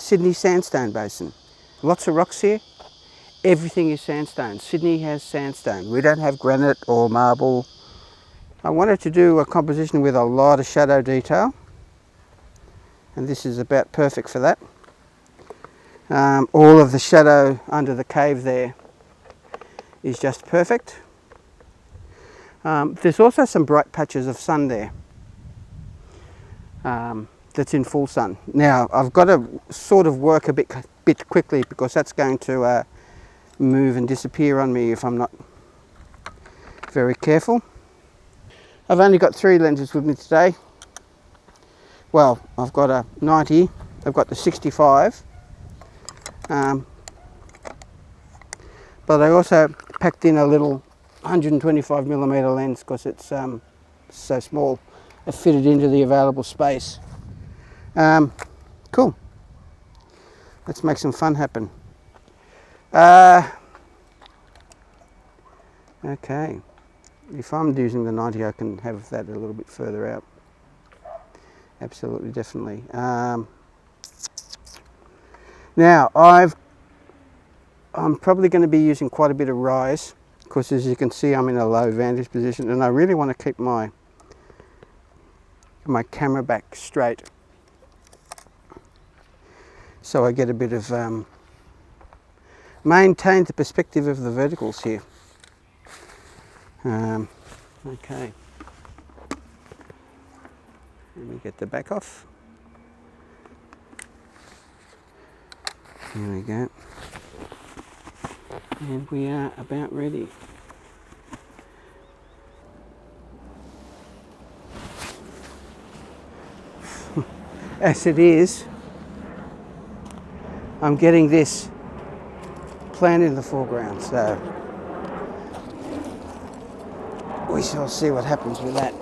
Sydney sandstone basin. Lots of rocks here. Everything is sandstone. Sydney has sandstone. We don't have granite or marble. I wanted to do a composition with a lot of shadow detail, and this is about perfect for that. All of the shadow under the cave there is just perfect. There's also some bright patches of sun there that's in full sun. Now I've got to sort of work a bit quickly because that's going to move and disappear on me if I'm not very careful. I've only got 3 lenses with me today. Well, I've got a 90, I've got the 65, but I also packed in a little 125mm lens because it's so small. I fit it into the available space. Cool. Let's make some fun happen. Okay. If I'm using the 90, I can have that a little bit further out. Absolutely, definitely. Now, I'm probably going to be using quite a bit of rise because, as you can see, I'm in a low vantage position, and I really want to keep my camera back straight so I get a bit of maintain the perspective of the verticals here. Okay, let me get the back off. There we go, and we are about ready. As it is, I'm getting this plant in the foreground, so we shall see what happens with that.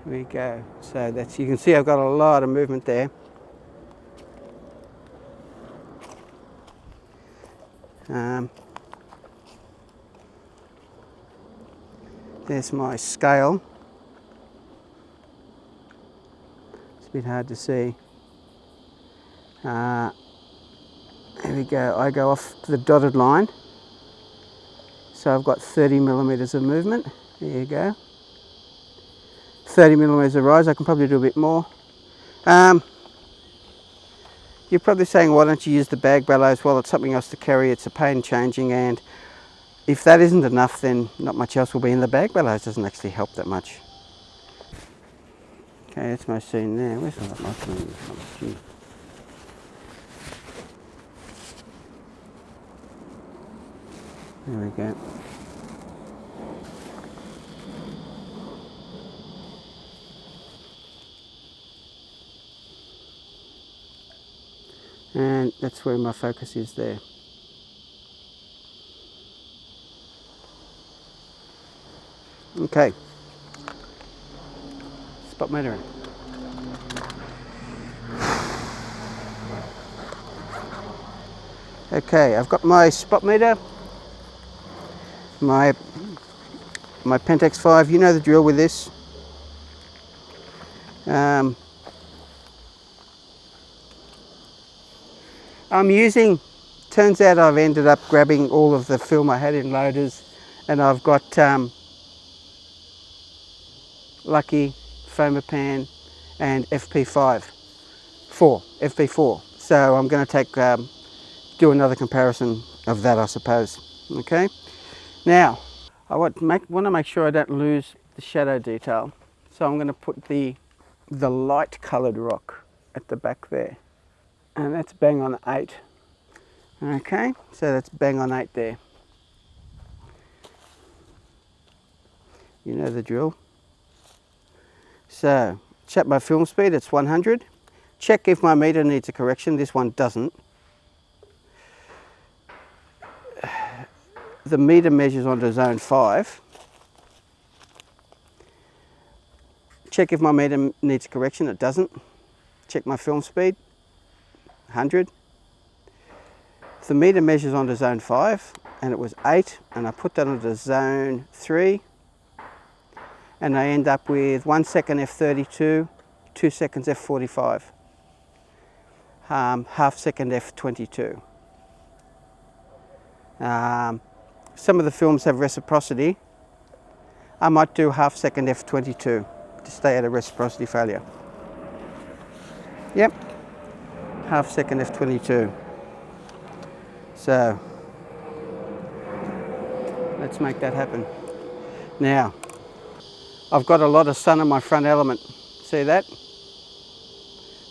Here we go. So that's, you can see I've got a lot of movement there. There's my scale. It's a bit hard to see. There we go. I go off the dotted line. So I've got 30mm of movement. There you go. 30mm of rise. I can probably do a bit more. You're probably saying, why don't you use the bag bellows? Well, it's something else to carry. It's a pain changing, and if that isn't enough, then not much else will be in the bag bellows. Doesn't actually help that much. Okay, that's my scene there. Where's my scene from? There we go. And that's where my focus is there. Okay. Spotmeter in. Okay, I've got my Spotmeter, my Pentax 5, you know the drill with this. I'm using, turns out I've ended up grabbing all of the film I had in loaders, and I've got Lucky, Fomapan and FP4. So I'm going to take do another comparison of that, I suppose. Okay. Now I want to make sure I don't lose the shadow detail, so I'm going to put the light coloured rock at the back there, and that's bang on 8. Okay, so that's bang on 8 there. You know the drill. So check my film speed, it's 100. Check if my meter needs a correction. This one doesn't. The meter measures onto zone 5. Check if my meter needs correction. It doesn't. Check my film speed, 100. The meter measures onto zone 5 and it was 8, and I put that onto zone 3 and I end up with 1 second f32, 2 seconds f45, half second f22. Some of the films have reciprocity. I might do half second f22 to stay at a reciprocity failure. Yep, half second f22. So let's make that happen. Now, I've got a lot of sun on my front element. See that?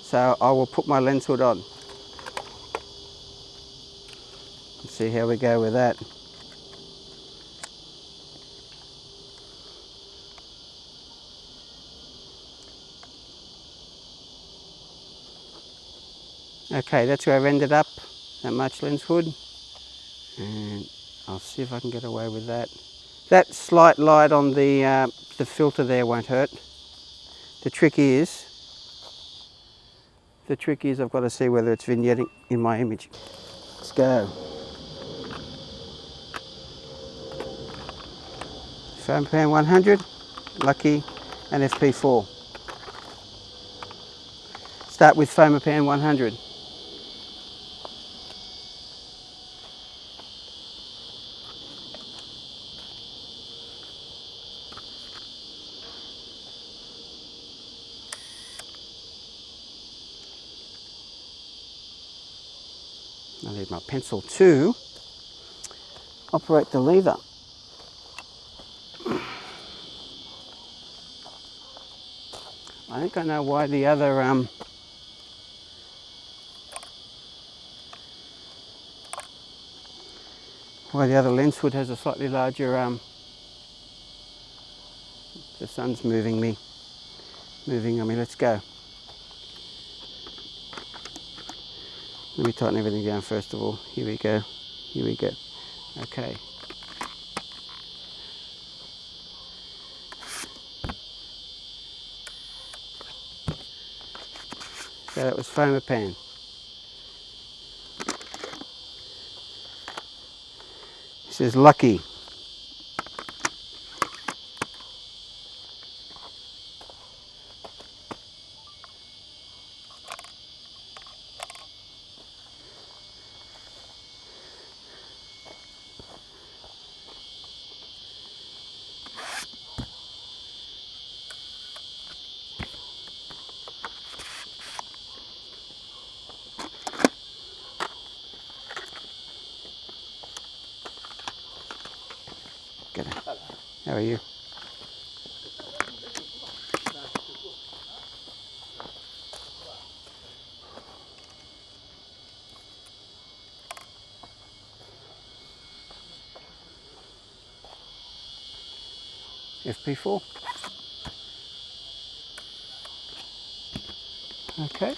So I will put my lens hood on. Let's see how we go with that. Okay, that's where I've ended up, that much lens hood. And I'll see if I can get away with that. That slight light on the filter there won't hurt. The trick is I've got to see whether it's vignetting in my image. Let's go. Fomapan 100, Lucky, and FP4. Start with Fomapan 100. I need my pencil to operate the lever. I think I know why the other lens hood has a slightly larger the sun's moving on me. Let's go. Let me tighten everything down first of all. Here we go. Okay. So that was Fomapan. This is Lucky. How are you? FP4. Okay.